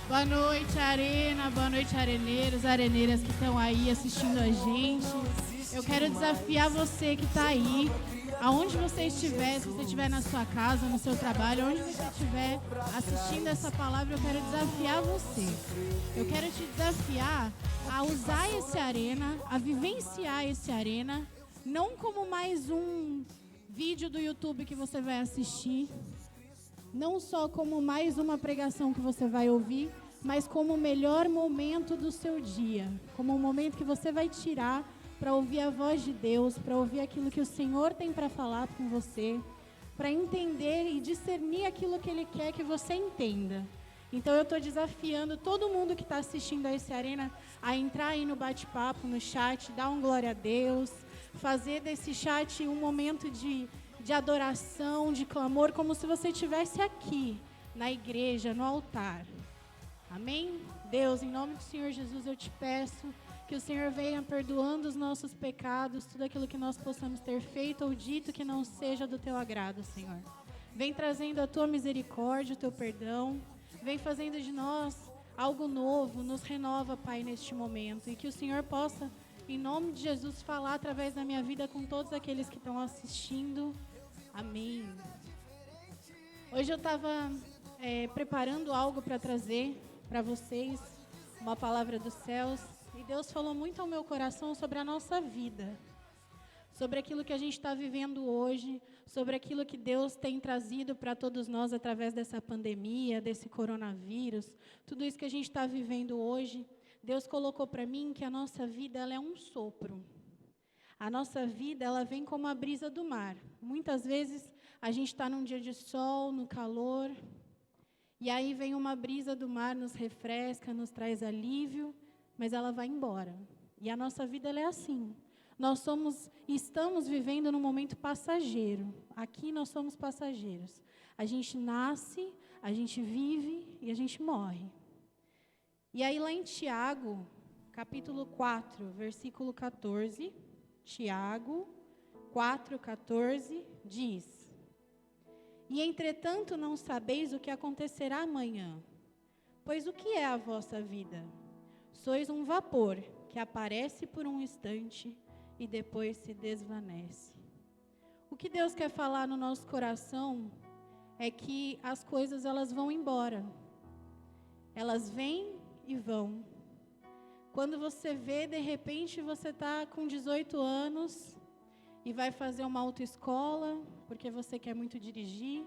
Boa noite, Arena. Boa noite, areneiros, areneiras que estão aí assistindo a gente. Eu quero desafiar você que está aí, aonde você estiver, se você estiver na sua casa, no seu trabalho, onde você estiver assistindo essa palavra, eu quero desafiar você. Eu quero te desafiar a usar esse Arena, a vivenciar esse Arena, não como mais um vídeo do YouTube que você vai assistir, não só como mais uma pregação que você vai ouvir, mas como o melhor momento do seu dia, como um momento que você vai tirar para ouvir a voz de Deus, para ouvir aquilo que o Senhor tem para falar com você, para entender e discernir aquilo que Ele quer que você entenda. Então eu estou desafiando todo mundo que está assistindo a esse Arena a entrar aí no bate-papo, no chat, dar um glória a Deus, fazer desse chat um momento de adoração, de clamor, como se você estivesse aqui, na igreja, no altar. Amém? Deus, em nome do Senhor Jesus, eu te peço que o Senhor venha perdoando os nossos pecados, tudo aquilo que nós possamos ter feito ou dito que não seja do teu agrado, Senhor. Vem trazendo a tua misericórdia, o teu perdão, vem fazendo de nós algo novo, nos renova, Pai, neste momento, e que o Senhor possa, em nome de Jesus, falar através da minha vida com todos aqueles que estão assistindo. Amém. Hoje eu estava preparando algo para trazer para vocês, uma palavra dos céus, e Deus falou muito ao meu coração sobre a nossa vida, sobre aquilo que a gente está vivendo hoje, sobre aquilo que Deus tem trazido para todos nós através dessa pandemia, desse coronavírus, tudo isso que a gente está vivendo hoje. Deus colocou para mim que a nossa vida ela é um sopro. A nossa vida, ela vem como a brisa do mar. Muitas vezes, a gente está num dia de sol, no calor, e aí vem uma brisa do mar, nos refresca, nos traz alívio, mas ela vai embora. E a nossa vida, ela é assim. Nós estamos vivendo num momento passageiro. Aqui nós somos passageiros. A gente nasce, a gente vive e a gente morre. E aí lá em Tiago, capítulo 4, versículo 14... Tiago 4,14 diz: E entretanto não sabeis o que acontecerá amanhã, pois o que é a vossa vida? Sois um vapor que aparece por um instante e depois se desvanece. O que Deus quer falar no nosso coração é que as coisas elas vão embora, elas vêm e vão. Quando você vê, de repente, você está com 18 anos e vai fazer uma autoescola, porque você quer muito dirigir.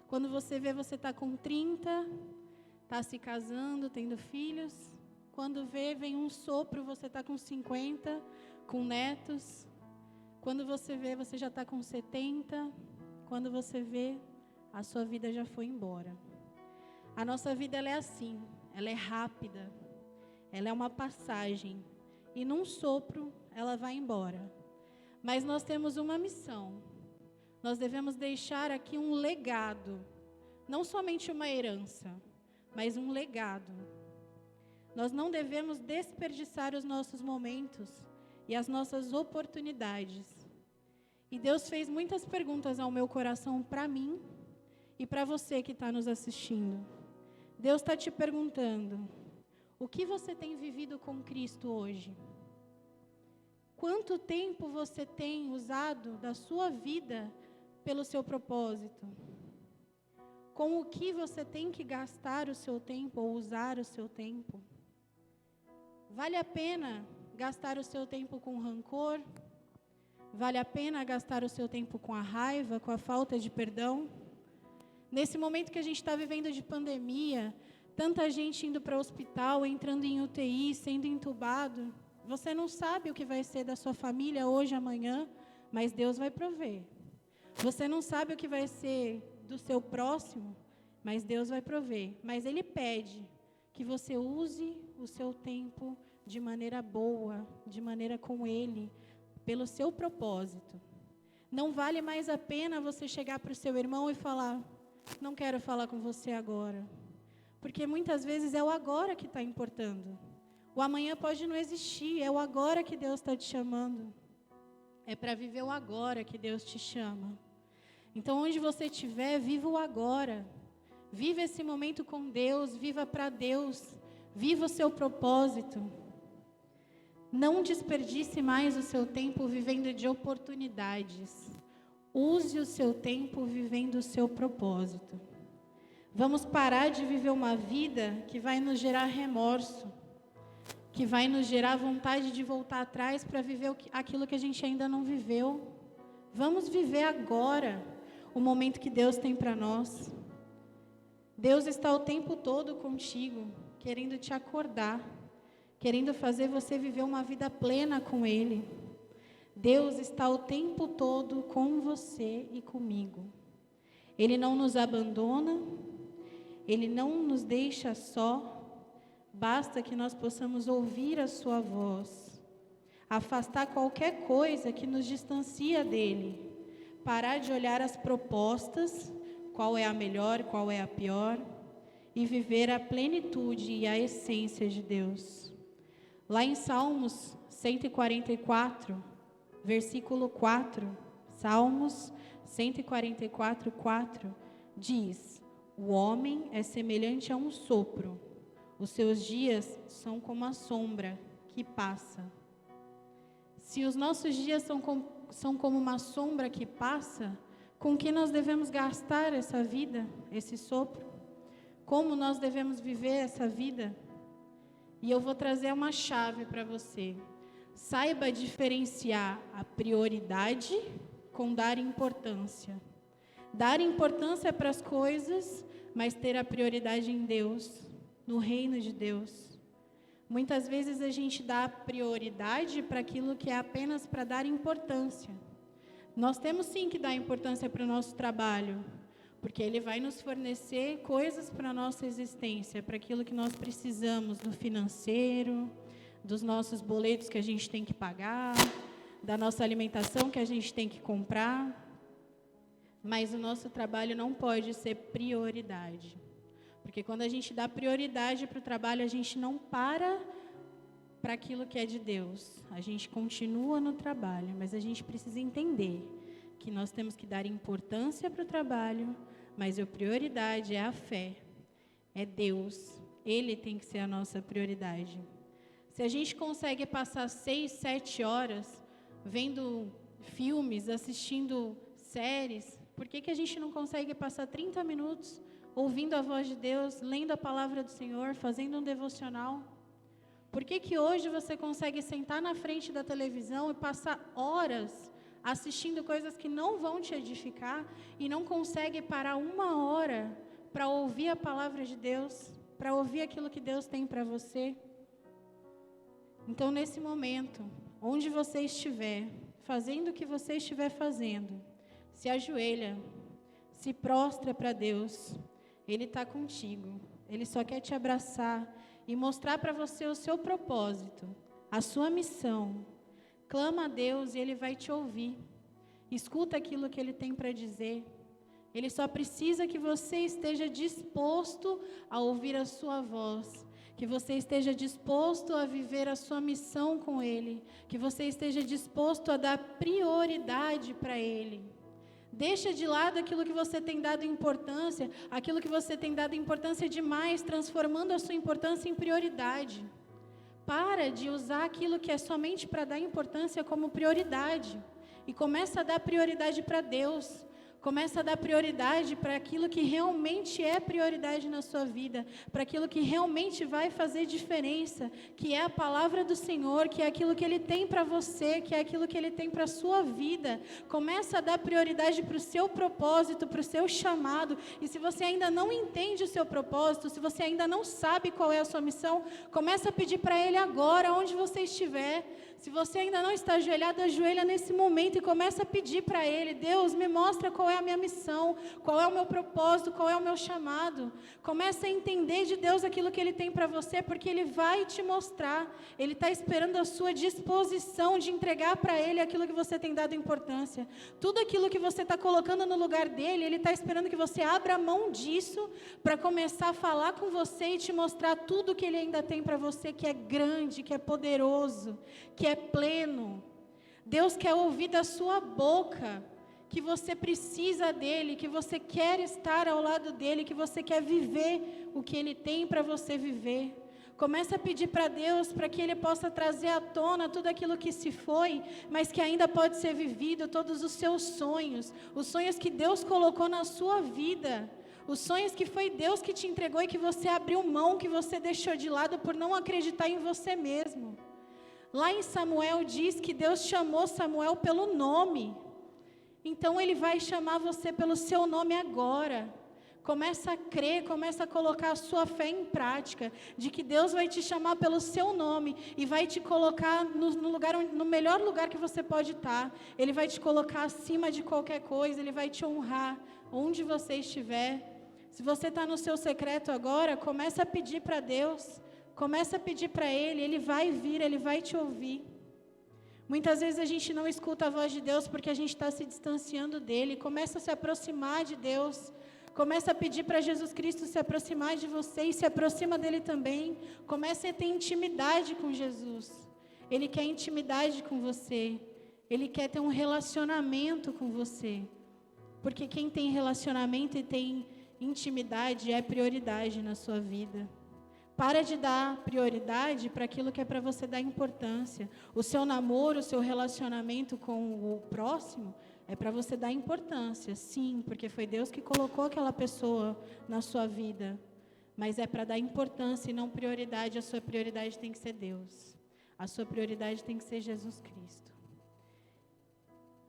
Quando você vê, você está com 30, está se casando, tendo filhos. Quando vê, vem um sopro, você está com 50, com netos. Quando você vê, você já está com 70. Quando você vê, a sua vida já foi embora. A nossa vida ela é assim, ela é rápida. Ela é uma passagem, e num sopro ela vai embora. Mas nós temos uma missão. Nós devemos deixar aqui um legado, não somente uma herança, mas um legado. Nós não devemos desperdiçar os nossos momentos e as nossas oportunidades. E Deus fez muitas perguntas ao meu coração para mim e para você que está nos assistindo. Deus está te perguntando: o que você tem vivido com Cristo hoje? Quanto tempo você tem usado da sua vida pelo seu propósito? Com o que você tem que gastar o seu tempo ou usar o seu tempo? Vale a pena gastar o seu tempo com rancor? Vale a pena gastar o seu tempo com a raiva, com a falta de perdão? Nesse momento que a gente está vivendo de pandemia, tanta gente indo para o hospital, entrando em UTI, sendo entubado. Você não sabe o que vai ser da sua família hoje, amanhã, mas Deus vai prover. Você não sabe o que vai ser do seu próximo, mas Deus vai prover. Mas Ele pede que você use o seu tempo de maneira boa, de maneira com Ele, pelo seu propósito. Não vale mais a pena você chegar para o seu irmão e falar: não quero falar com você agora. Porque muitas vezes é o agora que está importando. O amanhã pode não existir, é o agora que Deus está te chamando. É para viver o agora que Deus te chama. Então, onde você estiver, viva o agora. Viva esse momento com Deus, viva para Deus. Viva o seu propósito. Não desperdice mais o seu tempo vivendo de oportunidades. Use o seu tempo vivendo o seu propósito. Vamos parar de viver uma vida que vai nos gerar remorso, que vai nos gerar vontade de voltar atrás para viver aquilo que a gente ainda não viveu. Vamos viver agora o momento que Deus tem para nós. Deus está o tempo todo contigo, querendo te acordar, querendo fazer você viver uma vida plena com Ele. Deus está o tempo todo com você e comigo. Ele não nos abandona, Ele não nos deixa só. Basta que nós possamos ouvir a sua voz, afastar qualquer coisa que nos distancia dele, parar de olhar as propostas, qual é a melhor, qual é a pior, e viver a plenitude e a essência de Deus. Lá em Salmos 144, versículo 4, Salmos 144, 4, diz: o homem é semelhante a um sopro, os seus dias são como a sombra que passa. Se os nossos dias são como uma sombra que passa, com que nós devemos gastar essa vida, esse sopro? Como nós devemos viver essa vida? E eu vou trazer uma chave para você. Saiba diferenciar a prioridade com dar importância. Dar importância para as coisas, mas ter a prioridade em Deus, no reino de Deus. Muitas vezes a gente dá prioridade para aquilo que é apenas para dar importância. Nós temos sim que dar importância para o nosso trabalho, porque ele vai nos fornecer coisas para a nossa existência, para aquilo que nós precisamos no financeiro, dos nossos boletos que a gente tem que pagar, da nossa alimentação que a gente tem que comprar. Mas o nosso trabalho não pode ser prioridade. Porque quando a gente dá prioridade para o trabalho, a gente não para aquilo que é de Deus. A gente continua no trabalho, mas a gente precisa entender que nós temos que dar importância para o trabalho, mas a prioridade é a fé, é Deus. Ele tem que ser a nossa prioridade. Se a gente consegue passar 6, 7 horas vendo filmes, assistindo séries, por que a gente não consegue passar 30 minutos ouvindo a voz de Deus, lendo a palavra do Senhor, fazendo um devocional? Por que hoje você consegue sentar na frente da televisão e passar horas assistindo coisas que não vão te edificar e não consegue parar 1 hora para ouvir a palavra de Deus, para ouvir aquilo que Deus tem para você? Então, nesse momento, onde você estiver, fazendo o que você estiver fazendo, se ajoelha, se prostra para Deus. Ele está contigo. Ele só quer te abraçar e mostrar para você o seu propósito, a sua missão. Clama a Deus e Ele vai te ouvir. Escuta aquilo que Ele tem para dizer. Ele só precisa que você esteja disposto a ouvir a sua voz, que você esteja disposto a viver a sua missão com Ele, que você esteja disposto a dar prioridade para Ele. Deixa de lado aquilo que você tem dado importância, aquilo que você tem dado importância demais, transformando a sua importância em prioridade. Para de usar aquilo que é somente para dar importância como prioridade. E começa a dar prioridade para Deus. Começa a dar prioridade para aquilo que realmente é prioridade na sua vida, para aquilo que realmente vai fazer diferença, que é a palavra do Senhor, que é aquilo que Ele tem para você, que é aquilo que Ele tem para a sua vida. Começa a dar prioridade para o seu propósito, para o seu chamado. E se você ainda não entende o seu propósito, se você ainda não sabe qual é a sua missão, começa a pedir para Ele agora, onde você estiver. Se você ainda não está ajoelhado, ajoelha nesse momento e começa a pedir para Ele: Deus, me mostra qual é é a minha missão, qual é o meu propósito, qual é o meu chamado. Começa a entender de Deus aquilo que Ele tem para você, porque Ele vai te mostrar. Ele está esperando a sua disposição de entregar para Ele aquilo que você tem dado importância. Tudo aquilo que você está colocando no lugar dele, Ele está esperando que você abra mão disso para começar a falar com você e te mostrar tudo que Ele ainda tem para você, que é grande, que é poderoso, que é pleno. Deus quer ouvir da sua boca que você precisa dEle, que você quer estar ao lado dEle, que você quer viver o que Ele tem para você viver. Começa a pedir para Deus para que Ele possa trazer à tona tudo aquilo que se foi, mas que ainda pode ser vivido, todos os seus sonhos, os sonhos que Deus colocou na sua vida, os sonhos que foi Deus que te entregou e que você abriu mão, que você deixou de lado por não acreditar em você mesmo. Lá em Samuel diz que Deus chamou Samuel pelo nome. Então Ele vai chamar você pelo seu nome agora. Começa a crer, começa a colocar a sua fé em prática, de que Deus vai te chamar pelo seu nome e vai te colocar no melhor lugar que você pode estar. Ele vai te colocar acima de qualquer coisa, Ele vai te honrar onde você estiver. Se você está no seu secreto agora, começa a pedir para Deus. Começa a pedir para Ele, Ele vai vir, Ele vai te ouvir. Muitas vezes a gente não escuta a voz de Deus porque a gente está se distanciando dEle. Começa a se aproximar de Deus. Começa a pedir para Jesus Cristo se aproximar de você e se aproxima dEle também. Começa a ter intimidade com Jesus. Ele quer intimidade com você. Ele quer ter um relacionamento com você. Porque quem tem relacionamento e tem intimidade é prioridade na sua vida. Para de dar prioridade para aquilo que é para você dar importância. O seu namoro, o seu relacionamento com o próximo é para você dar importância, sim, porque foi Deus que colocou aquela pessoa na sua vida. Mas é para dar importância e não prioridade. A sua prioridade tem que ser Deus. A sua prioridade tem que ser Jesus Cristo.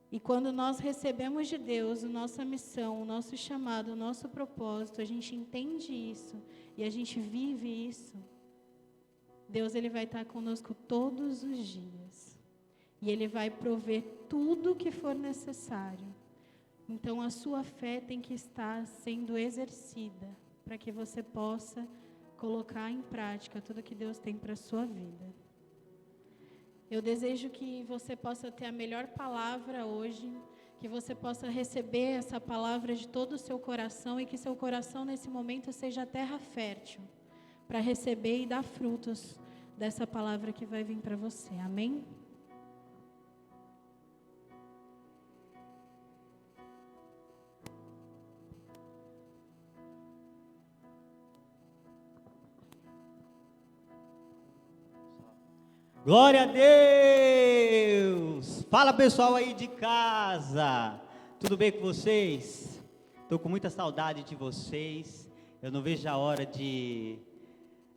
E quando nós recebemos de Deus a nossa missão, o nosso chamado, o nosso propósito, a gente entende isso e a gente vive isso, Deus Ele vai estar conosco todos os dias. E Ele vai prover tudo o que for necessário. Então a sua fé tem que estar sendo exercida para que você possa colocar em prática tudo que Deus tem para a sua vida. Eu desejo que você possa ter a melhor palavra hoje, que você possa receber essa palavra de todo o seu coração e que seu coração nesse momento seja terra fértil para receber e dar frutos dessa palavra que vai vir para você. Amém? Glória a Deus! Fala pessoal aí de casa, tudo bem com vocês? Estou com muita saudade de vocês, eu não vejo a hora de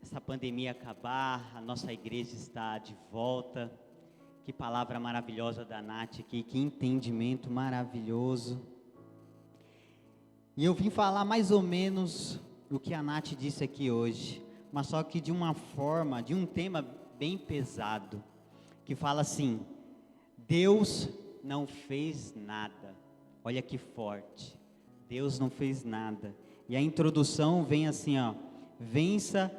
essa pandemia acabar, a nossa igreja está de volta. Que palavra maravilhosa da Nath aqui, que entendimento maravilhoso. E eu vim falar mais ou menos o que a Nath disse aqui hoje, mas só que de uma forma, de um tema bem pesado, que fala assim: Deus não fez nada. Olha que forte, Deus não fez nada. E a introdução vem assim, ó: vença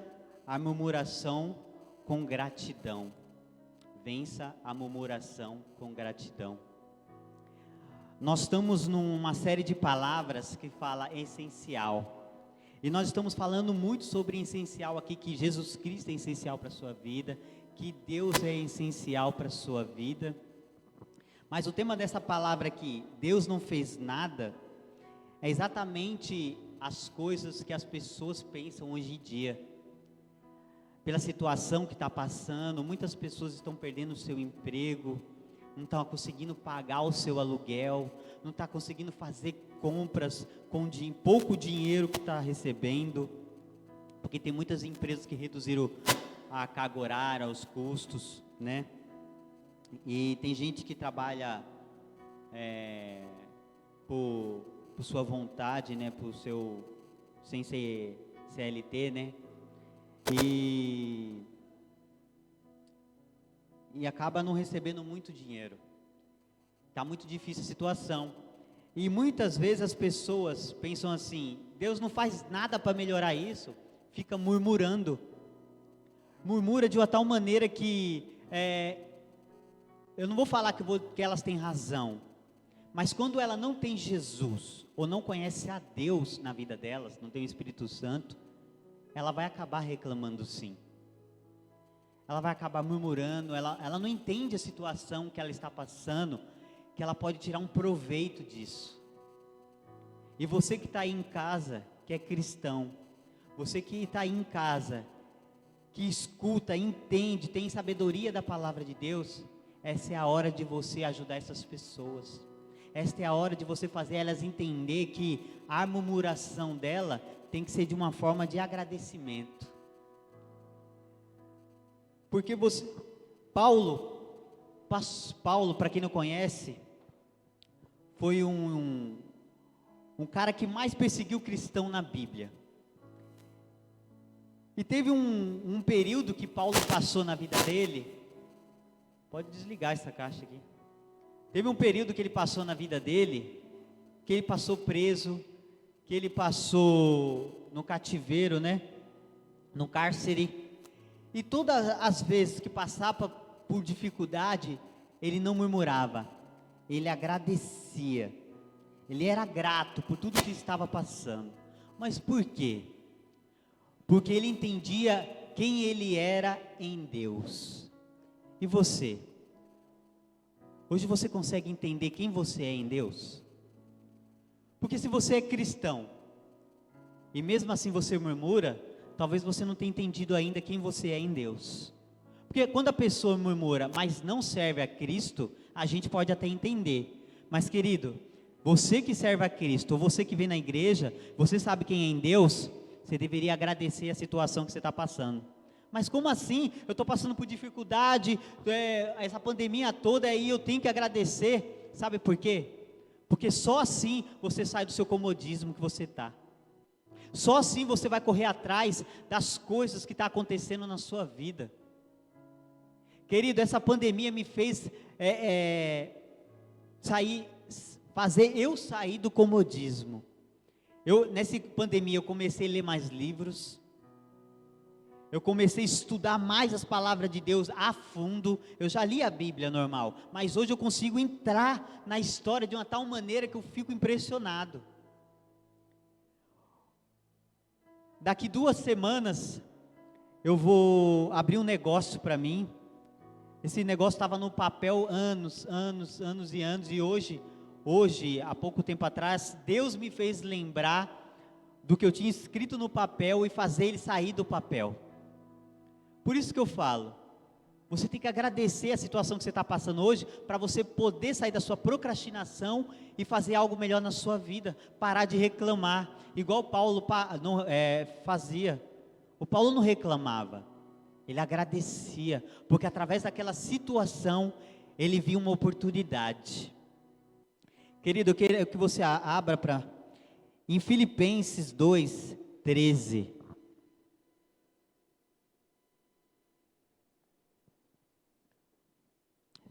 a murmuração com gratidão. Vença a murmuração com gratidão. Nós estamos numa série de palavras que fala essencial. E nós estamos falando muito sobre essencial aqui, que Jesus Cristo é essencial para a sua vida, que Deus é essencial para a sua vida. Mas o tema dessa palavra aqui, Deus não fez nada, é exatamente as coisas que as pessoas pensam hoje em dia. Pela situação que está passando, muitas pessoas estão perdendo o seu emprego, não estão conseguindo pagar o seu aluguel, não está conseguindo fazer compras com pouco dinheiro que está recebendo, porque tem muitas empresas que reduziram a carga horária, os custos, né? E tem gente que trabalha por sua vontade, né? Sem ser CLT, né? E acaba não recebendo muito dinheiro. Está muito difícil a situação. E muitas vezes as pessoas pensam assim: Deus não faz nada para melhorar isso, fica murmurando. Murmura de uma tal maneira que, eu não vou falar que elas têm razão, mas quando ela não tem Jesus, ou não conhece a Deus na vida delas, não tem o Espírito Santo, ela vai acabar reclamando sim. Ela vai acabar murmurando, ela não entende a situação que ela está passando, que ela pode tirar um proveito disso. E você que está aí em casa, que é cristão, você que está aí em casa, que escuta, entende, tem sabedoria da palavra de Deus, essa é a hora de você ajudar essas pessoas. Esta é a hora de você fazer elas entender que a murmuração dela tem que ser de uma forma de agradecimento. Porque Paulo, para quem não conhece, foi um cara que mais perseguiu cristão na Bíblia. E teve um período que Paulo passou na vida dele. Pode desligar essa caixa aqui. Teve um período que ele passou na vida dele, que ele passou preso, que ele passou no cativeiro, né? No cárcere. E todas as vezes que passava por dificuldade, ele não murmurava, ele agradecia, ele era grato por tudo que estava passando. Mas por quê? Porque ele entendia quem ele era em Deus. E você? Hoje você consegue entender quem você é em Deus? Porque se você é cristão, e mesmo assim você murmura, talvez você não tenha entendido ainda quem você é em Deus. Porque quando a pessoa murmura, mas não serve a Cristo, a gente pode até entender. Mas querido, você que serve a Cristo, ou você que vem na igreja, você sabe quem é em Deus, você deveria agradecer a situação que você está passando. Mas como assim? Eu estou passando por dificuldade, essa pandemia toda, aí eu tenho que agradecer. Sabe por quê? Porque só assim você sai do seu comodismo que você está. Só assim você vai correr atrás das coisas que estão acontecendo na sua vida. Querido, essa pandemia me fez fazer eu sair do comodismo. Nessa pandemia eu comecei a ler mais livros. Eu comecei a estudar mais as palavras de Deus a fundo. Eu já li a Bíblia normal, mas hoje eu consigo entrar na história de uma tal maneira que eu fico impressionado. Daqui 2 semanas, eu vou abrir um negócio para mim. Esse negócio estava no papel anos e anos, e hoje, há pouco tempo atrás, Deus me fez lembrar do que eu tinha escrito no papel e fazer ele sair do papel. Por isso que eu falo, você tem que agradecer a situação que você está passando hoje, para você poder sair da sua procrastinação e fazer algo melhor na sua vida, parar de reclamar, igual Paulo fazia. O Paulo não reclamava, ele agradecia, porque através daquela situação, ele viu uma oportunidade. Querido, eu quero que você abra em Filipenses 2:13.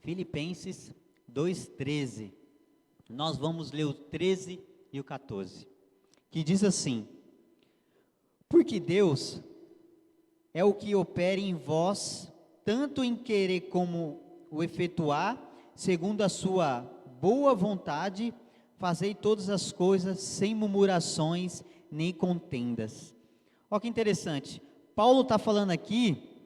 Filipenses 2:13, nós vamos ler o 13 e o 14, que diz assim: porque Deus é o que opera em vós, tanto em querer como o efetuar, segundo a sua boa vontade, fazei todas as coisas sem murmurações nem contendas. Olha que interessante, Paulo está falando aqui,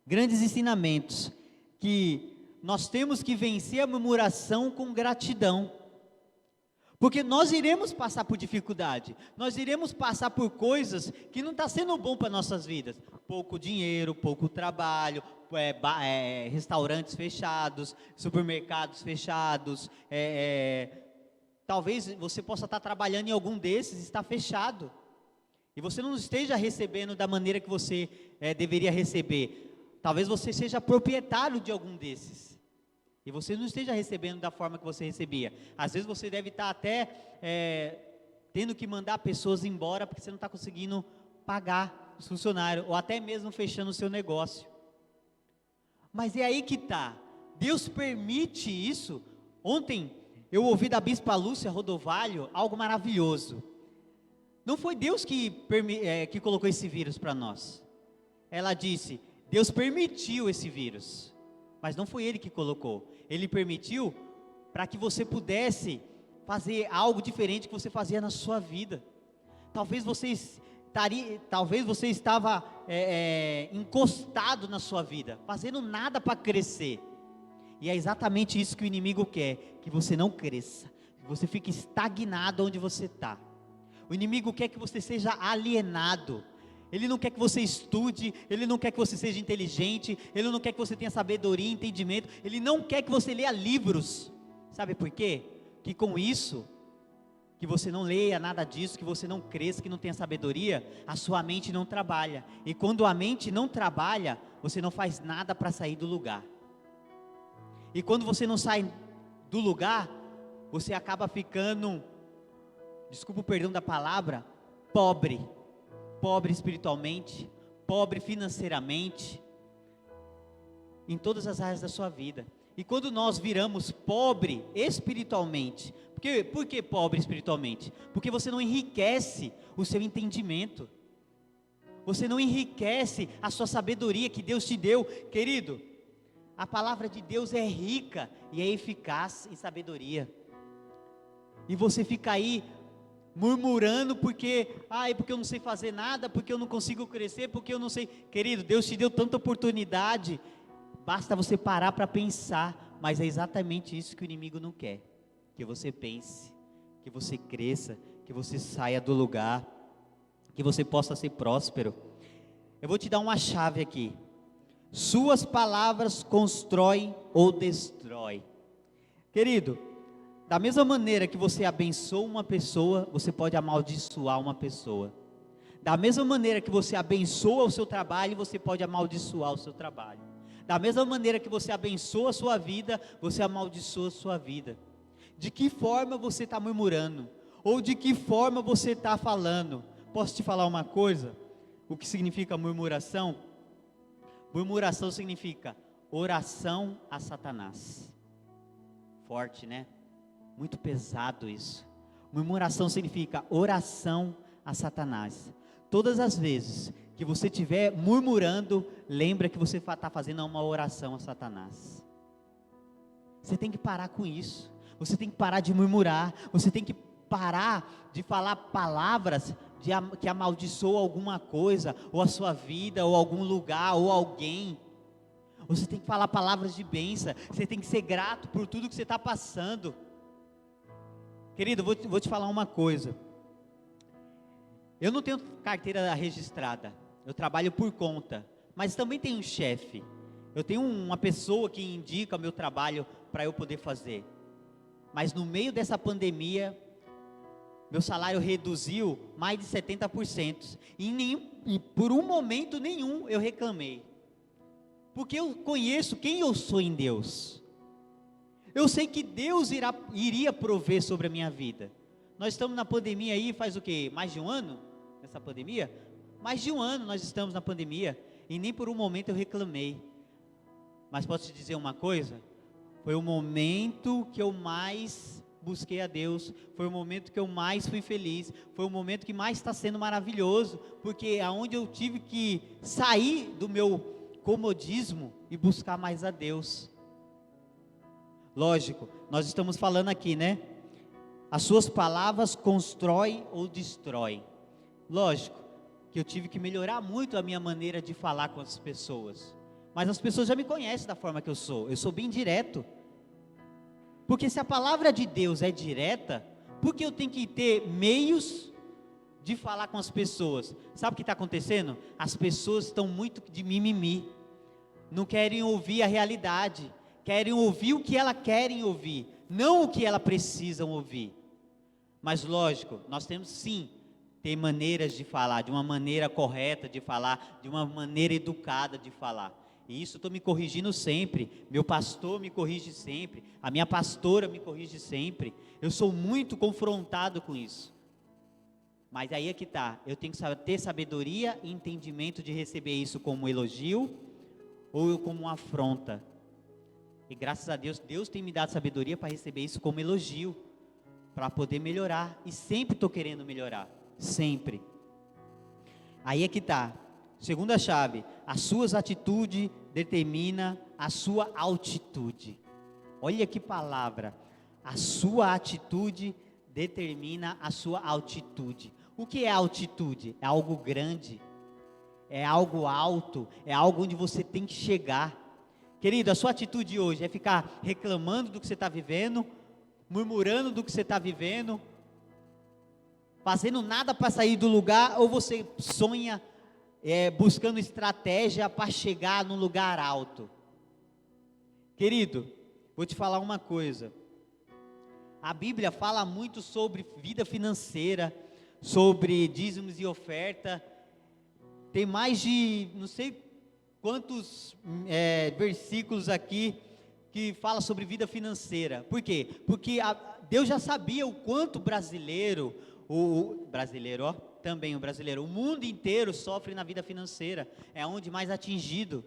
grandes ensinamentos, que nós temos que vencer a murmuração com gratidão, porque nós iremos passar por dificuldade, nós iremos passar por coisas que não está sendo bom para nossas vidas, pouco dinheiro, pouco trabalho, restaurantes fechados, supermercados fechados, talvez você possa estar trabalhando em algum desses e está fechado, e você não esteja recebendo da maneira que você deveria receber, talvez você seja proprietário de algum desses, e você não esteja recebendo da forma que você recebia. Às vezes você deve estar até tendo que mandar pessoas embora, porque você não está conseguindo pagar os funcionários, ou até mesmo fechando o seu negócio. Mas é aí que está, Deus permite isso. Ontem eu ouvi da Bispa Lúcia Rodovalho algo maravilhoso. Não foi Deus que colocou esse vírus para nós. Ela disse, Deus permitiu esse vírus, mas não foi Ele que colocou. Ele permitiu para que você pudesse fazer algo diferente que você fazia na sua vida. Talvez você estava encostado na sua vida, fazendo nada para crescer. E é exatamente isso que o inimigo quer, que você não cresça, que você fique estagnado onde você está. O inimigo quer que você seja alienado. Ele não quer que você estude, ele não quer que você seja inteligente, ele não quer que você tenha sabedoria e entendimento, ele não quer que você leia livros. Sabe por quê? Que com isso, que você não leia nada disso, que você não cresça, que não tenha sabedoria, a sua mente não trabalha. E quando a mente não trabalha, você não faz nada para sair do lugar. E quando você não sai do lugar, você acaba ficando, desculpa o perdão da palavra, pobre espiritualmente, pobre financeiramente, em todas as áreas da sua vida. E quando nós viramos pobre espiritualmente, por que pobre espiritualmente? Porque você não enriquece o seu entendimento, você não enriquece a sua sabedoria que Deus te deu. Querido, a palavra de Deus é rica e é eficaz em sabedoria, e você fica aí murmurando porque eu não sei fazer nada, porque eu não consigo crescer, porque eu não sei. Querido, Deus te deu tanta oportunidade, basta você parar para pensar. Mas é exatamente isso que o inimigo não quer, que você pense, que você cresça, que você saia do lugar, que você possa ser próspero. Eu vou te dar uma chave aqui: suas palavras constroem ou destroem. Querido, da mesma maneira que você abençoa uma pessoa, você pode amaldiçoar uma pessoa. Da mesma maneira que você abençoa o seu trabalho, você pode amaldiçoar o seu trabalho. Da mesma maneira que você abençoa a sua vida, você amaldiçoa a sua vida. De que forma você está murmurando? Ou de que forma você está falando? Posso te falar uma coisa? O que significa murmuração? Murmuração significa oração a Satanás. Forte, né? Muito pesado isso. Murmuração significa oração a Satanás. Todas as vezes que você estiver murmurando, lembra que você está fazendo uma oração a Satanás. Você tem que parar com isso. Você tem que parar de murmurar. Você tem que parar de falar palavras que amaldiçoam alguma coisa, ou a sua vida, ou algum lugar, ou alguém. Você tem que falar palavras de bênção. Você tem que ser grato por tudo que você está passando. Querido, vou te falar uma coisa. Eu não tenho carteira registrada, eu trabalho por conta, mas também tenho um chefe. Eu tenho uma pessoa que indica o meu trabalho para eu poder fazer. Mas no meio dessa pandemia, meu salário reduziu mais de 70%. E por um momento nenhum eu reclamei. Porque eu conheço quem eu sou em Deus. Eu sei que Deus iria prover sobre a minha vida. Nós estamos na pandemia aí faz o quê? Mais de um ano? Nessa pandemia? Mais de um ano nós estamos na pandemia. E nem por um momento eu reclamei. Mas posso te dizer uma coisa? Foi o momento que eu mais busquei a Deus. Foi o momento que eu mais fui feliz. Foi o momento que mais está sendo maravilhoso. Porque aonde eu tive que sair do meu comodismo e buscar mais a Deus. Lógico, nós estamos falando aqui, né? As suas palavras constroem ou destroem. Lógico que eu tive que melhorar muito a minha maneira de falar com as pessoas. Mas as pessoas já me conhecem da forma que eu sou bem direto. Porque se a palavra de Deus é direta, por que eu tenho que ter meios de falar com as pessoas? Sabe o que está acontecendo? As pessoas estão muito de mimimi, não querem ouvir a realidade. Querem ouvir o que elas querem ouvir, não o que elas precisam ouvir. Mas lógico, nós temos sim, ter maneiras de falar, de uma maneira correta de falar, de uma maneira educada de falar. E isso estou me corrigindo sempre, meu pastor me corrige sempre, a minha pastora me corrige sempre. Eu sou muito confrontado com isso. Mas aí é que está, eu tenho que ter sabedoria e entendimento de receber isso como elogio ou como uma afronta. E graças a Deus, Deus tem me dado sabedoria para receber isso como elogio, para poder melhorar. E sempre estou querendo melhorar, sempre. Aí é que está. Segunda chave, as suas atitudes determinam a sua altitude. Olha que palavra, a sua atitude determina a sua altitude. O que é altitude? É algo grande, é algo alto, é algo onde você tem que chegar. Querido, a sua atitude hoje é ficar reclamando do que você está vivendo, murmurando do que você está vivendo, fazendo nada para sair do lugar, ou você sonha buscando estratégia para chegar num lugar alto? Querido, vou te falar uma coisa. A Bíblia fala muito sobre vida financeira, sobre dízimos e oferta. Tem mais de não sei quantos versículos aqui que fala sobre vida financeira. Por quê? Porque Deus já sabia o quanto o brasileiro, o mundo inteiro sofre na vida financeira, é onde mais atingido.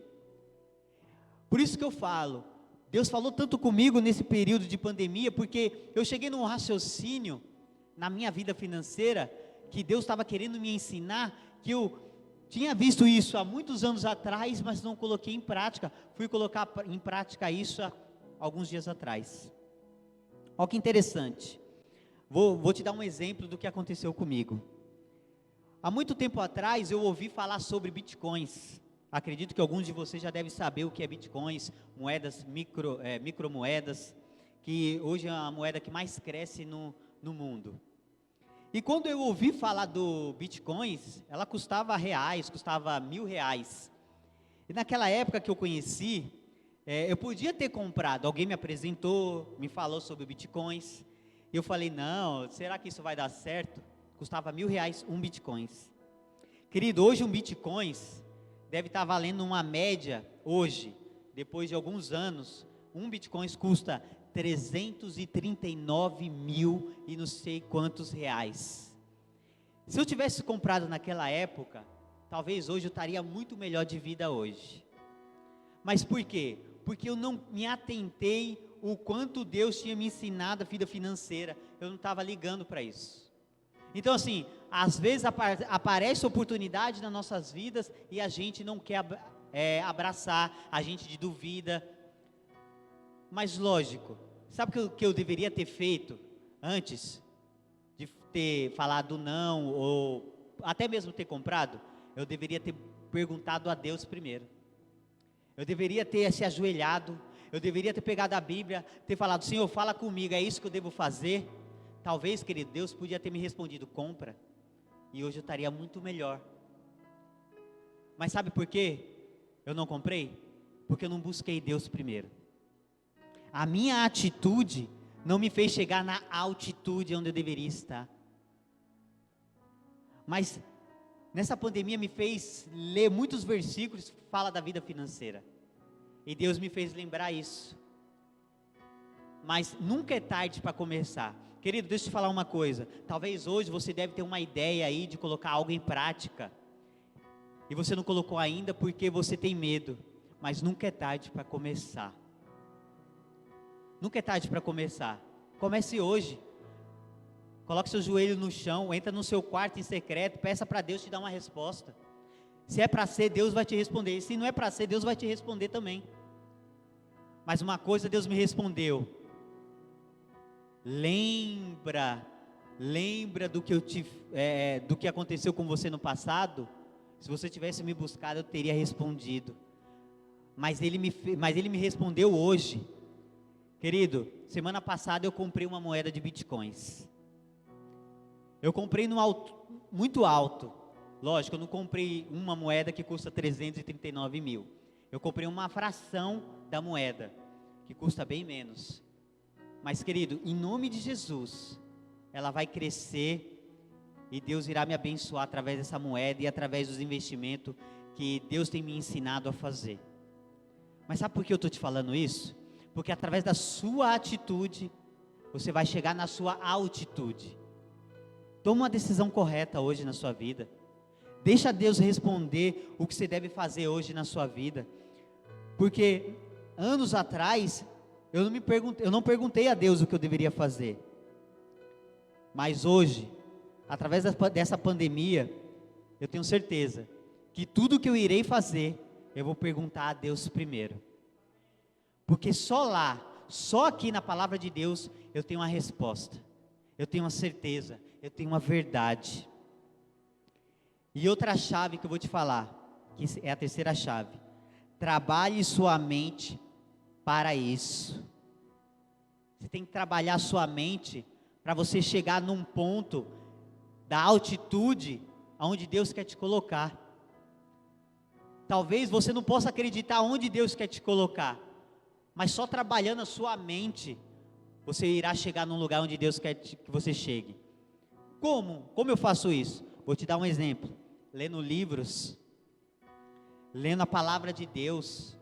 Por isso que eu falo, Deus falou tanto comigo nesse período de pandemia, porque eu cheguei num raciocínio na minha vida financeira, que Deus estava querendo me ensinar, que eu tinha visto isso há muitos anos atrás, mas não coloquei em prática. Fui colocar em prática isso há alguns dias atrás. Olha que interessante. Vou te dar um exemplo do que aconteceu comigo. Há muito tempo atrás eu ouvi falar sobre bitcoins. Acredito que alguns de vocês já devem saber o que é bitcoins, moedas, micromoedas, que hoje é a moeda que mais cresce no mundo. E quando eu ouvi falar do bitcoins, ela custava R$1.000, custava R$1.000. E naquela época que eu conheci, eu podia ter comprado, alguém me apresentou, me falou sobre bitcoins, e eu falei, não, será que isso vai dar certo? Custava R$1.000 um bitcoins. Querido, hoje um bitcoins deve estar valendo uma média, hoje, depois de alguns anos, um bitcoins custa 339 mil e não sei quantos reais. Se eu tivesse comprado naquela época, talvez hoje eu estaria muito melhor de vida hoje. Mas por quê? Porque eu não me atentei o quanto Deus tinha me ensinado a vida financeira, eu não estava ligando para isso. Então assim, às vezes aparece oportunidade nas nossas vidas e a gente não quer abraçar, a gente duvida. Mas lógico, sabe o que eu deveria ter feito antes de ter falado não, ou até mesmo ter comprado? Eu deveria ter perguntado a Deus primeiro. Eu deveria ter se ajoelhado, eu deveria ter pegado a Bíblia, ter falado, Senhor, fala comigo, é isso que eu devo fazer? Talvez, querido, Deus podia ter me respondido, compra, e hoje eu estaria muito melhor. Mas sabe por quê eu não comprei? Porque eu não busquei Deus primeiro. A minha atitude não me fez chegar na altitude onde eu deveria estar. Mas nessa pandemia me fez ler muitos versículos que falam da vida financeira. E Deus me fez lembrar isso. Mas nunca é tarde para começar. Querido, deixa eu te falar uma coisa. Talvez hoje você deve ter uma ideia aí de colocar algo em prática. E você não colocou ainda porque você tem medo. Mas nunca é tarde para começar. Nunca é tarde para começar. Comece hoje. Coloque seu joelho no chão, entra no seu quarto em secreto, peça para Deus te dar uma resposta. Se é para ser, Deus vai te responder. E se não é para ser, Deus vai te responder também. Mas uma coisa Deus me respondeu. Lembra do que aconteceu com você no passado? Se você tivesse me buscado, eu teria respondido. Mas ele me respondeu hoje. Querido, semana passada eu comprei uma moeda de bitcoins. Eu comprei muito alto. Lógico, eu não comprei uma moeda que custa 339 mil. Eu comprei uma fração da moeda, que custa bem menos. Mas, querido, em nome de Jesus, ela vai crescer e Deus irá me abençoar através dessa moeda e através dos investimentos que Deus tem me ensinado a fazer. Mas sabe por que eu estou te falando isso? Porque através da sua atitude, você vai chegar na sua altitude. Toma uma decisão correta hoje na sua vida. Deixa Deus responder o que você deve fazer hoje na sua vida. Porque anos atrás, eu não perguntei a Deus o que eu deveria fazer. Mas hoje, através dessa pandemia, eu tenho certeza que tudo que eu irei fazer, eu vou perguntar a Deus primeiro. Porque só lá, só aqui na palavra de Deus, eu tenho uma resposta. Eu tenho uma certeza, eu tenho uma verdade. E outra chave que eu vou te falar, que é a terceira chave. Trabalhe sua mente para isso. Você tem que trabalhar sua mente para você chegar num ponto da altitude aonde Deus quer te colocar. Talvez você não possa acreditar onde Deus quer te colocar, mas só trabalhando a sua mente, você irá chegar num lugar onde Deus quer que você chegue. Como? Como eu faço isso? Vou te dar um exemplo. Lendo livros, lendo a palavra de Deus.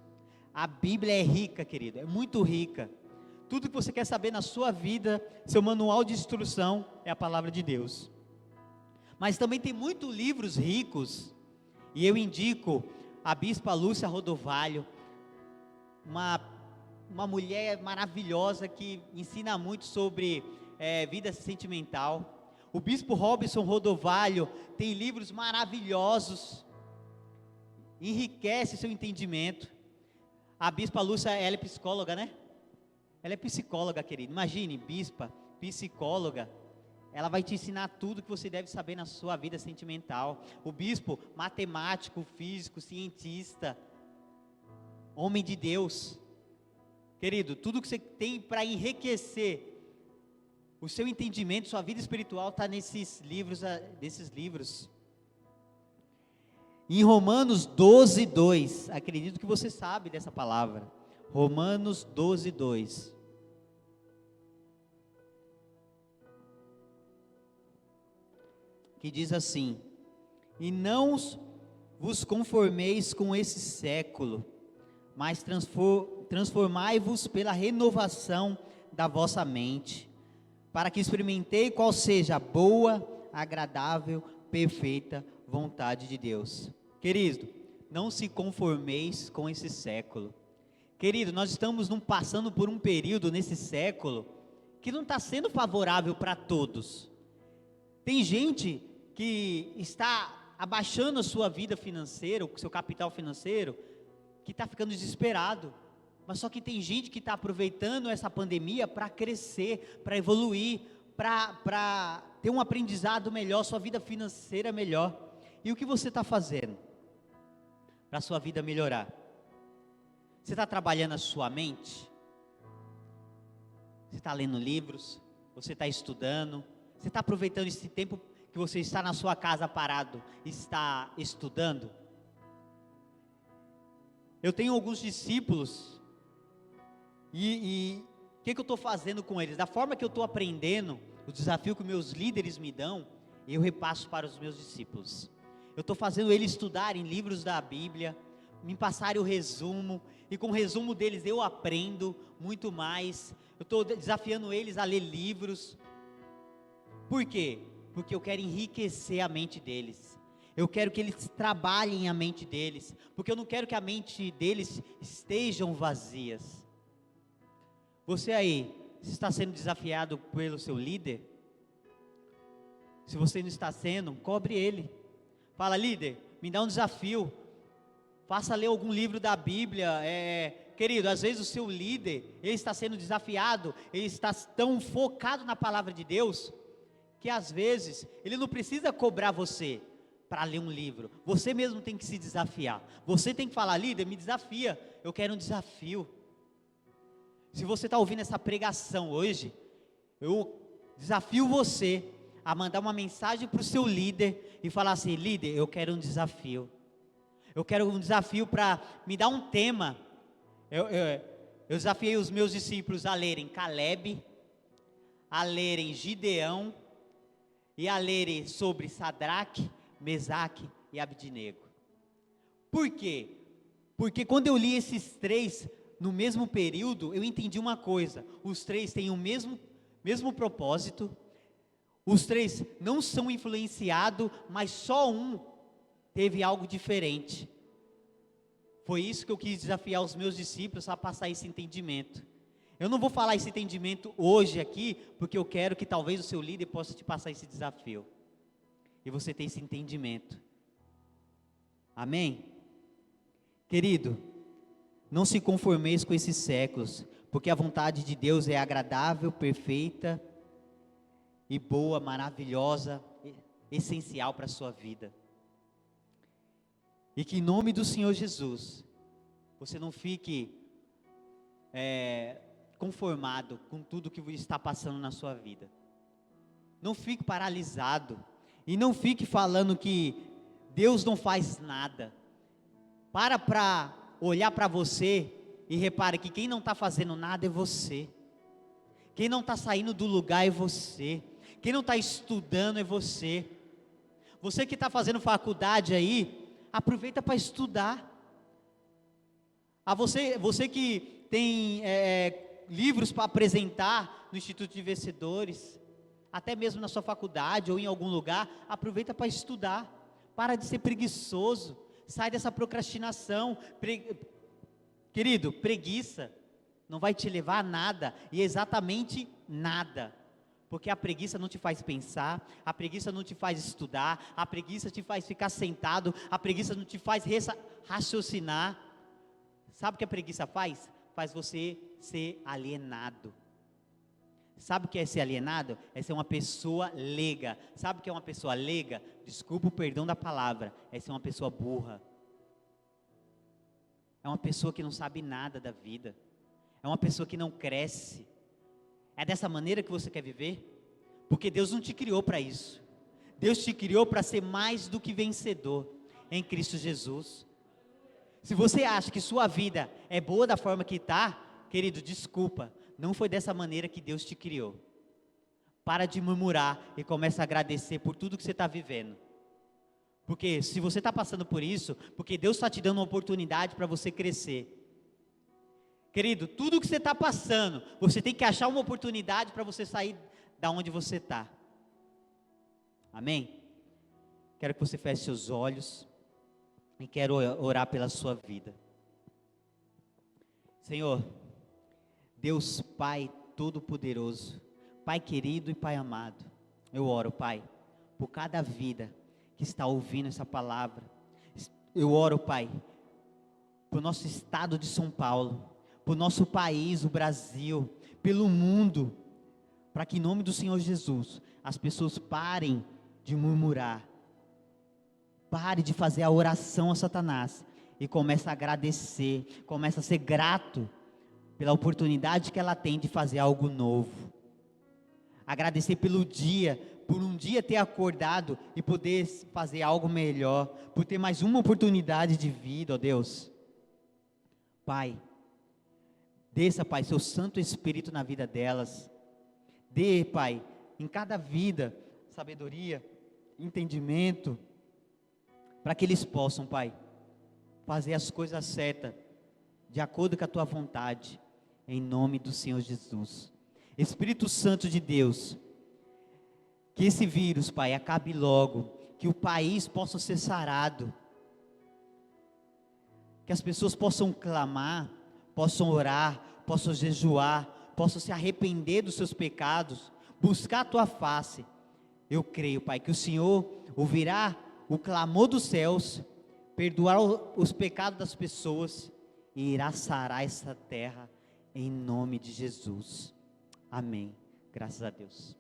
A Bíblia é rica, querido, é muito rica. Tudo que você quer saber na sua vida, seu manual de instrução é a palavra de Deus. Mas também tem muitos livros ricos, e eu indico a Bispa Lúcia Rodovalho, uma mulher maravilhosa que ensina muito sobre vida sentimental. O Bispo Robson Rodovalho tem livros maravilhosos, enriquece seu entendimento. A Bispa Lúcia, ela é psicóloga, né? Ela é psicóloga, querido. Imagine, bispa, psicóloga. Ela vai te ensinar tudo que você deve saber na sua vida sentimental. O bispo, matemático, físico, cientista, homem de Deus. Querido, tudo que você tem para enriquecer o seu entendimento, sua vida espiritual está nesses livros. Em Romanos 12:2, acredito que você sabe dessa palavra. Romanos 12:2. Que diz assim: e não vos conformeis com esse século, mas transformai-vos pela renovação da vossa mente, para que experimentei qual seja a boa, agradável, perfeita vontade de Deus. Querido, não se conformeis com esse século. Querido, nós estamos passando por um período nesse século que não está sendo favorável para todos. Tem gente que está abaixando a sua vida financeira, o seu capital financeiro, que está ficando desesperado. Mas só que tem gente que está aproveitando essa pandemia para crescer, para evoluir, para ter um aprendizado melhor, sua vida financeira melhor. E o que você está fazendo para a sua vida melhorar? Você está trabalhando a sua mente? Você está lendo livros? Você está estudando? Você está aproveitando esse tempo que você está na sua casa parado, está estudando? Eu tenho alguns discípulos, e o que eu estou fazendo com eles? Da forma que eu estou aprendendo, o desafio que meus líderes me dão, eu repasso para os meus discípulos. Eu estou fazendo eles estudarem livros da Bíblia, me passarem o resumo, e com o resumo deles eu aprendo muito mais. Eu estou desafiando eles a ler livros. Por quê? Porque eu quero enriquecer a mente deles. Eu quero que eles trabalhem a mente deles, porque eu não quero que a mente deles estejam vazias. Você aí, você está sendo desafiado pelo seu líder? Se você não está sendo, cobre ele. Fala: líder, me dá um desafio, faça ler algum livro da Bíblia. Querido, às vezes o seu líder, ele está sendo desafiado, ele está tão focado na palavra de Deus, que às vezes, ele não precisa cobrar você para ler um livro. Você mesmo tem que se desafiar. Você tem que falar: líder, me desafia, eu quero um desafio. Se você está ouvindo essa pregação hoje, eu desafio você a mandar uma mensagem para o seu líder e falar assim: líder, eu quero um desafio. Eu quero um desafio para me dar um tema. Eu desafiei os meus discípulos a lerem Caleb, a lerem Gideão e a lerem sobre Sadraque, Mesaque e Abdinego. Por quê? Porque quando eu li esses três no mesmo período, eu entendi uma coisa: os três têm o mesmo propósito, os três não são influenciados, mas só um teve algo diferente. Foi isso que eu quis desafiar os meus discípulos a passar esse entendimento. Eu não vou falar esse entendimento hoje aqui, porque eu quero que talvez o seu líder possa te passar esse desafio. E você tenha esse entendimento. Amém? Querido, não se conformeis com esses séculos, porque a vontade de Deus é agradável, perfeita e boa, maravilhosa, essencial para a sua vida. E que em nome do Senhor Jesus, você não fique conformado com tudo que está passando na sua vida. Não fique paralisado. E não fique falando que Deus não faz nada. Para olhar para você e repare que quem não está fazendo nada é você. Quem não está saindo do lugar é você. Quem não está estudando é você. Você que está fazendo faculdade aí, aproveita para estudar. Você que tem livros para apresentar no Instituto de Vencedores, até mesmo na sua faculdade ou em algum lugar, aproveita para estudar. Para de ser preguiçoso, sai dessa procrastinação. Querido, preguiça não vai te levar a nada, e exatamente nada. Porque a preguiça não te faz pensar, a preguiça não te faz estudar, a preguiça te faz ficar sentado, a preguiça não te faz raciocinar. Sabe o que a preguiça faz? Faz você ser alienado. Sabe o que é ser alienado? É ser uma pessoa leiga. Sabe o que é uma pessoa leiga? Desculpa o perdão da palavra, é ser uma pessoa burra. É uma pessoa que não sabe nada da vida. É uma pessoa que não cresce. É dessa maneira que você quer viver? Porque Deus não te criou para isso. Deus te criou para ser mais do que vencedor em Cristo Jesus. Se você acha que sua vida é boa da forma que está, querido, desculpa, não foi dessa maneira que Deus te criou. Para de murmurar e começa a agradecer por tudo que você está vivendo. Porque se você está passando por isso, porque Deus está te dando uma oportunidade para você crescer. Querido, tudo que você está passando, você tem que achar uma oportunidade para você sair da onde você está. Amém? Quero que você feche seus olhos e quero orar pela sua vida. Senhor, Deus Pai Todo-Poderoso, Pai querido e Pai amado, eu oro, Pai, por cada vida que está ouvindo essa palavra. Eu oro, Pai, por nosso estado de São Paulo, por nosso país, o Brasil, pelo mundo, para que em nome do Senhor Jesus, as pessoas parem de murmurar, pare de fazer a oração a Satanás, e comece a agradecer, comece a ser grato, pela oportunidade que ela tem de fazer algo novo, agradecer pelo dia, por um dia ter acordado, e poder fazer algo melhor, por ter mais uma oportunidade de vida, ó Deus. Pai, desça, Pai, seu Santo Espírito na vida delas. Dê, Pai, em cada vida, sabedoria, entendimento, para que eles possam, Pai, fazer as coisas certas, de acordo com a Tua vontade, em nome do Senhor Jesus. Espírito Santo de Deus, que esse vírus, Pai, acabe logo, que o país possa ser sarado, que as pessoas possam clamar, possam orar, possam jejuar, possam se arrepender dos seus pecados, buscar a Tua face. Eu creio, Pai, que o Senhor ouvirá o clamor dos céus, perdoar os pecados das pessoas e irá sarar essa terra em nome de Jesus. Amém. Graças a Deus.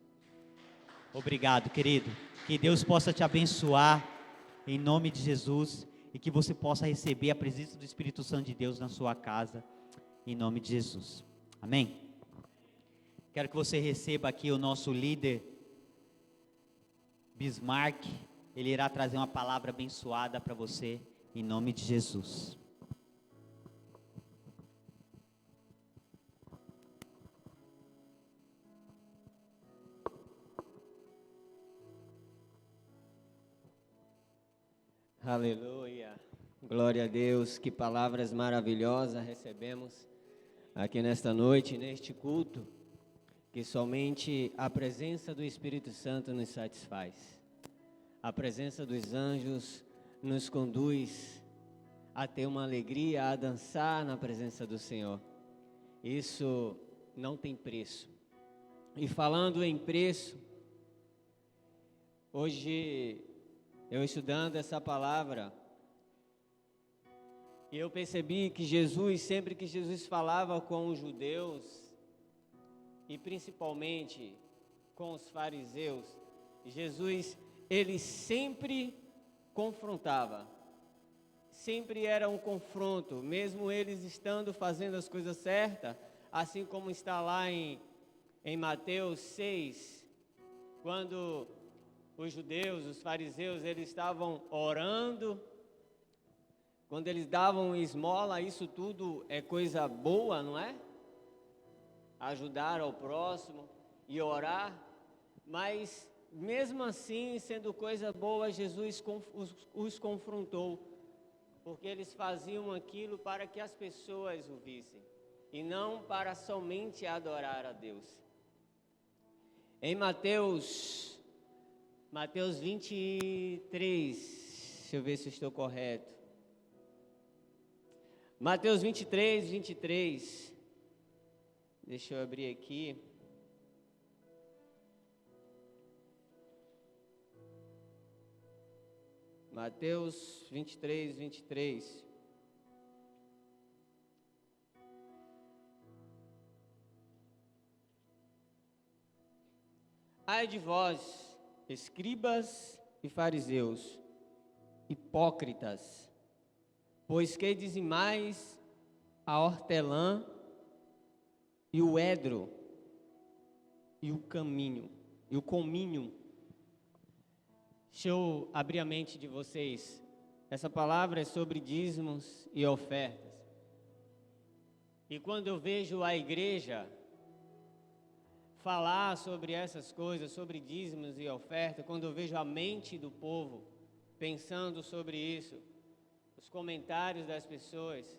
Obrigado, querido. Que Deus possa te abençoar em nome de Jesus e que você possa receber a presença do Espírito Santo de Deus na sua casa, em nome de Jesus. Amém? Quero que você receba aqui o nosso líder, Bismarck. Ele irá trazer uma palavra abençoada para você, em nome de Jesus. Aleluia, glória a Deus, que palavras maravilhosas recebemos aqui nesta noite, neste culto, que somente a presença do Espírito Santo nos satisfaz, a presença dos anjos nos conduz a ter uma alegria, a dançar na presença do Senhor. Isso não tem preço. E falando em preço, hoje eu estudando essa palavra, eu percebi que Jesus, sempre que Jesus falava com os judeus, e principalmente com os fariseus, Jesus, ele sempre confrontava. Sempre era um confronto, mesmo eles estando fazendo as coisas certas, assim como está lá em Mateus 6, quando os judeus, os fariseus, eles estavam orando, quando eles davam esmola, isso tudo é coisa boa, não é? Ajudar ao próximo e orar, mas mesmo assim, sendo coisa boa, Jesus os confrontou, porque eles faziam aquilo para que as pessoas o vissem, e não para somente adorar a Deus. Em Mateus 23, deixa eu ver se estou correto. Mateus 23, deixa eu abrir aqui. Mateus 23. Ai de vós, escribas e fariseus, hipócritas, pois que dizimais a hortelã e o edro e o cominho. Deixa eu abrir a mente de vocês. Essa palavra é sobre dízimos e ofertas. E quando eu vejo a igreja falar sobre essas coisas, sobre dízimos e ofertas, quando eu vejo a mente do povo pensando sobre isso, os comentários das pessoas,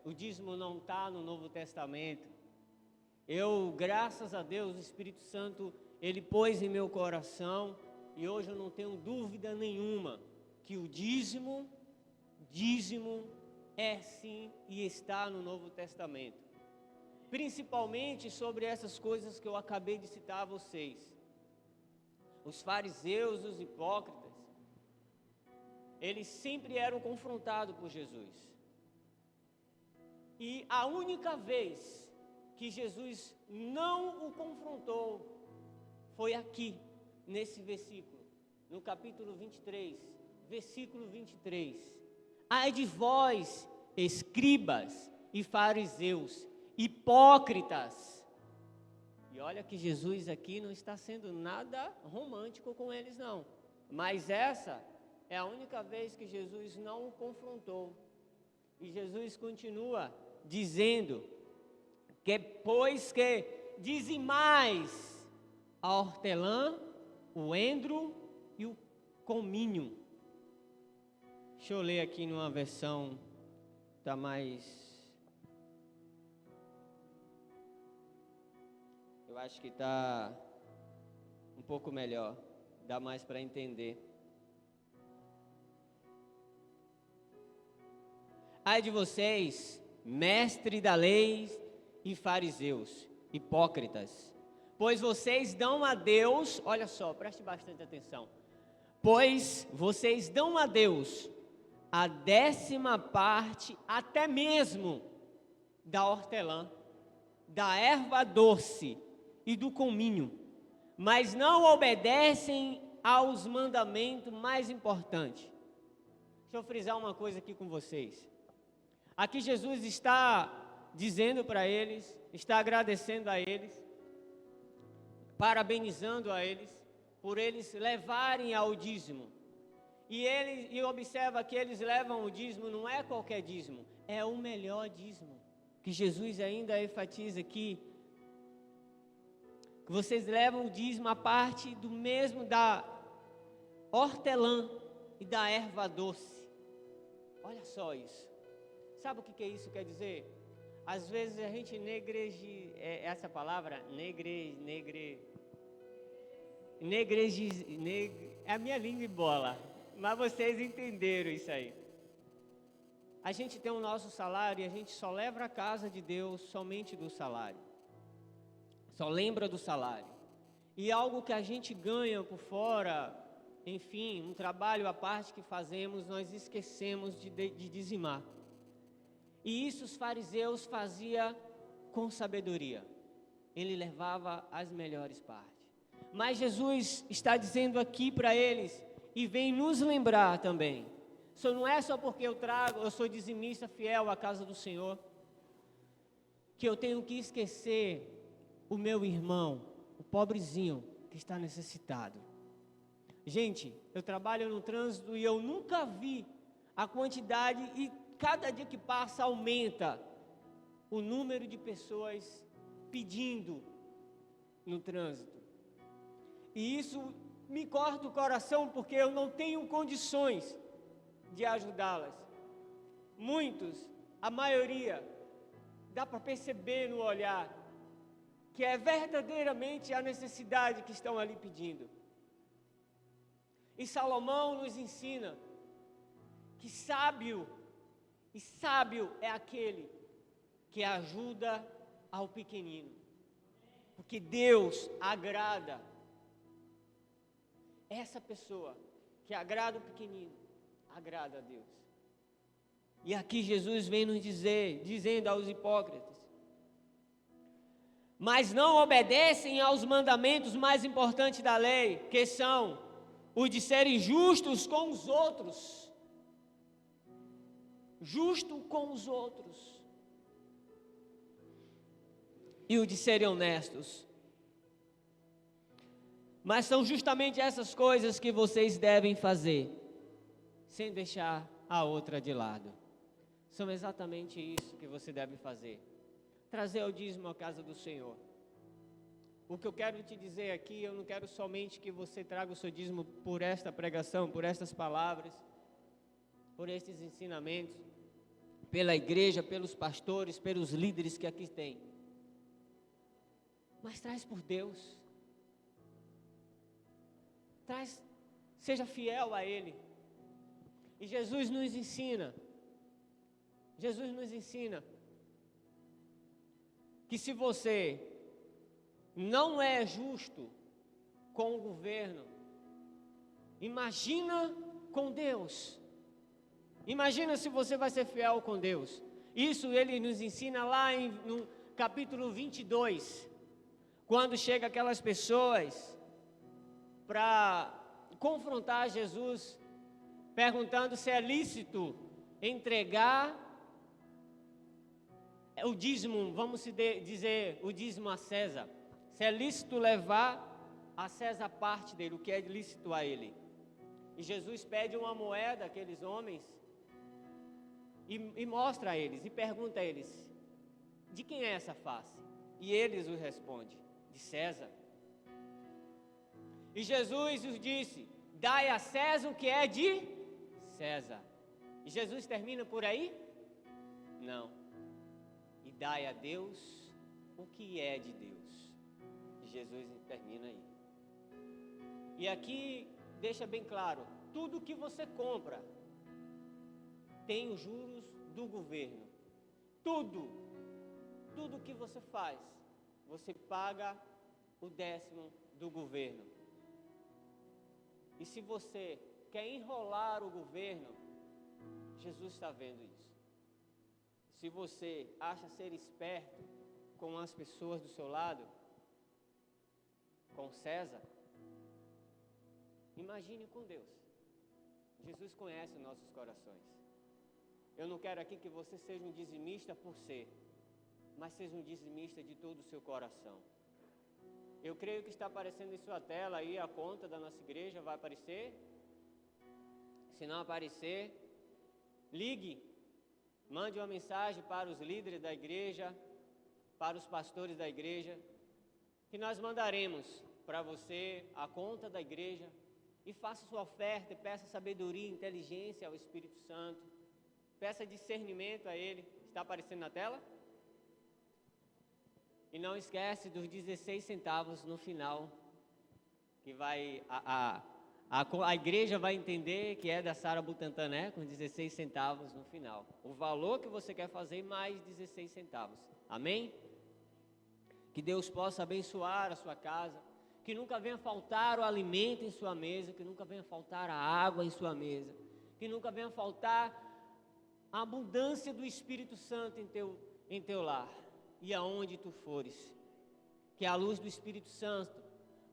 o dízimo não está no Novo Testamento. Graças a Deus, o Espírito Santo, Ele pôs em meu coração, e hoje eu não tenho dúvida nenhuma, que o dízimo é sim e está no Novo Testamento. Principalmente sobre essas coisas que eu acabei de citar a vocês. Os fariseus, os hipócritas, eles sempre eram confrontados por Jesus. E a única vez que Jesus não o confrontou foi aqui, nesse versículo, no capítulo 23, versículo 23. Ai de vós, escribas e fariseus, hipócritas. E olha que Jesus aqui não está sendo nada romântico com eles não, mas essa é a única vez que Jesus não o confrontou. E Jesus continua dizendo que pois que dizimais a hortelã, o endro e o cominho. Deixa eu ler aqui numa versão tá mais, eu acho que está um pouco melhor, dá mais para entender. Ai de vocês, mestre da lei e fariseus, hipócritas, pois vocês dão a Deus, olha só, preste bastante atenção, pois vocês dão a Deus a 10ª parte, até mesmo da hortelã, da erva doce e do cominho, mas não obedecem aos mandamentos mais importantes. Deixa eu frisar uma coisa aqui com vocês. Aqui Jesus está dizendo para eles, está agradecendo a eles, parabenizando a eles, por eles levarem ao dízimo. E observa que eles levam o dízimo, não é qualquer dízimo, é o melhor dízimo, que Jesus ainda enfatiza aqui, que vocês levam o dízimo a parte do mesmo da hortelã e da erva doce. Olha só isso. Sabe o que isso quer dizer? Às vezes a gente essa palavra, é a minha língua e bola, mas vocês entenderam isso aí. a gente tem o nosso salário e a gente só leva a casa de Deus somente do salário. Só lembra do salário. E algo que a gente ganha por fora, enfim, um trabalho à parte que fazemos, nós esquecemos de dizimar. E isso os fariseus faziam com sabedoria. Ele levava as melhores partes. Mas Jesus está dizendo aqui para eles, e vem nos lembrar também, isso não é só porque eu sou dizimista fiel à casa do Senhor, que eu tenho que esquecer o meu irmão, o pobrezinho que está necessitado. Gente, eu trabalho no trânsito e eu nunca vi a quantidade, e cada dia que passa aumenta o número de pessoas pedindo no trânsito. E isso me corta o coração, porque eu não tenho condições de ajudá-las. Muitos, a maioria, dá para perceber no olhar, que é verdadeiramente a necessidade que estão ali pedindo. E Salomão nos ensina que sábio é aquele que ajuda ao pequenino, porque Deus agrada essa pessoa que agrada o pequenino, agrada a Deus. E aqui Jesus vem nos dizer, dizendo aos hipócritas: mas não obedecem aos mandamentos mais importantes da lei, que são os de serem justos com os outros. Justo com os outros. E o de serem honestos. Mas são justamente essas coisas que vocês devem fazer, sem deixar a outra de lado. São exatamente isso que você deve fazer. Trazer o dízimo à casa do Senhor. O que eu quero te dizer aqui, eu não quero somente que você traga o seu dízimo por esta pregação, por estas palavras, por estes ensinamentos, pela igreja, pelos pastores, pelos líderes que aqui tem. Mas traz por Deus. Seja fiel a Ele. E Jesus nos ensina que se você não é justo com o governo, imagina com Deus. Imagina se você vai ser fiel com Deus. Isso Ele nos ensina lá no capítulo 22, quando chega aquelas pessoas para confrontar Jesus, perguntando se é lícito entregar o dízimo, vamos dizer, o dízimo a César. Se é lícito levar a César parte dele, o que é lícito a ele. E Jesus pede uma moeda àqueles homens e mostra a eles, e pergunta a eles: de quem é essa face? E eles o respondem: de César. E Jesus os disse: dai a César o que é de César. E Jesus termina por aí? Não. E dai a Deus o que é de Deus. E Jesus termina aí. E aqui deixa bem claro: tudo que você compra tem os juros do governo. Tudo que você faz, você paga o 10º do governo. E se você quer enrolar o governo, Jesus está vendo isso. Se você acha ser esperto com as pessoas do seu lado, com César, imagine com Deus. Jesus conhece os nossos corações. Eu não quero aqui que você seja um dizimista por ser, mas seja um dizimista de todo o seu coração. Eu creio que está aparecendo em sua tela aí a conta da nossa igreja, vai aparecer? Se não aparecer, ligue, mande uma mensagem para os líderes da igreja, para os pastores da igreja, que nós mandaremos para você a conta da igreja, e faça sua oferta, peça sabedoria e inteligência ao Espírito Santo, peça discernimento a Ele. Está aparecendo na tela? E não esquece dos 16 centavos no final, que vai A igreja vai entender que é da Sara Butantan, com 16 centavos no final. O valor que você quer fazer, mais 16 centavos. Amém? Que Deus possa abençoar a sua casa. Que nunca venha faltar o alimento em sua mesa. Que nunca venha faltar a água em sua mesa. Que nunca venha faltar a abundância do Espírito Santo em teu lar. E aonde tu fores. Que a luz do Espírito Santo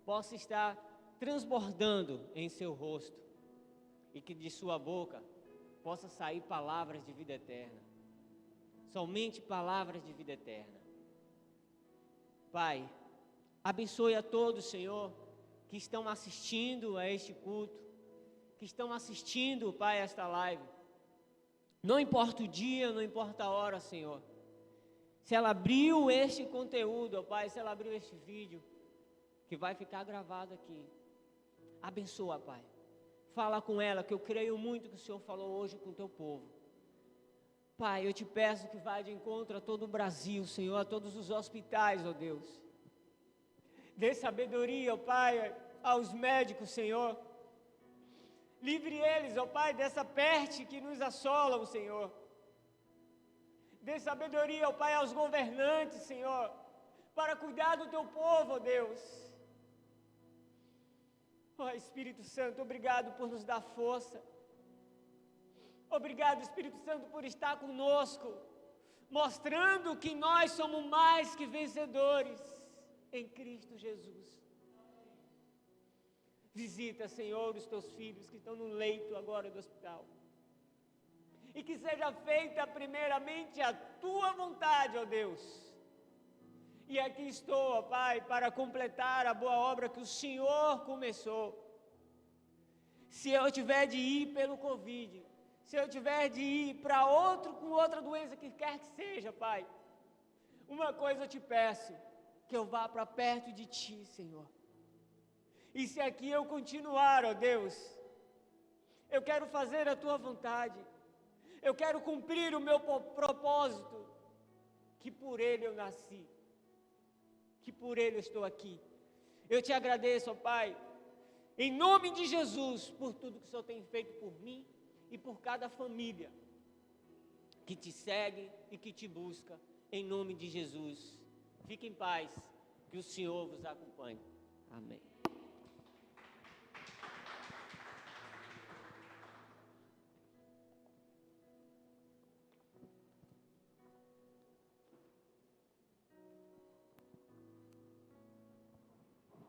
possa estar transbordando em seu rosto, e que de sua boca possa sair palavras de vida eterna, somente palavras de vida eterna. Pai, abençoe a todos, Senhor, que estão assistindo a este culto, que estão assistindo, Pai, a esta live. Não importa o dia, não importa a hora, Senhor. Se ela abriu este conteúdo, Pai, se ela abriu este vídeo, que vai ficar gravado aqui, abençoa, Pai. Fala com ela, que eu creio muito que o Senhor falou hoje com o teu povo. Pai, eu te peço que vá de encontro a todo o Brasil, Senhor, a todos os hospitais, ó Deus. Dê sabedoria, ó Pai, aos médicos, Senhor. Livre eles, ó Pai, dessa peste que nos assola, Senhor. Dê sabedoria, ó Pai, aos governantes, Senhor, para cuidar do teu povo, ó Deus. Ó Espírito Santo, obrigado por nos dar força. Obrigado, Espírito Santo, por estar conosco, mostrando que nós somos mais que vencedores em Cristo Jesus. Visita, Senhor, os teus filhos que estão no leito agora do hospital. E que seja feita primeiramente a tua vontade, ó Deus. E aqui estou, ó Pai, para completar a boa obra que o Senhor começou. Se eu tiver de ir pelo Covid, se eu tiver de ir para outro com outra doença que quer que seja, Pai, uma coisa eu te peço, que eu vá para perto de Ti, Senhor. E se aqui eu continuar, ó Deus, eu quero fazer a Tua vontade, eu quero cumprir o meu propósito, que por Ele eu nasci, que por Ele eu estou aqui. Eu te agradeço, ó Pai, em nome de Jesus, por tudo que o Senhor tem feito por mim e por cada família que te segue e que te busca, em nome de Jesus. Fique em paz, que o Senhor vos acompanhe. Amém.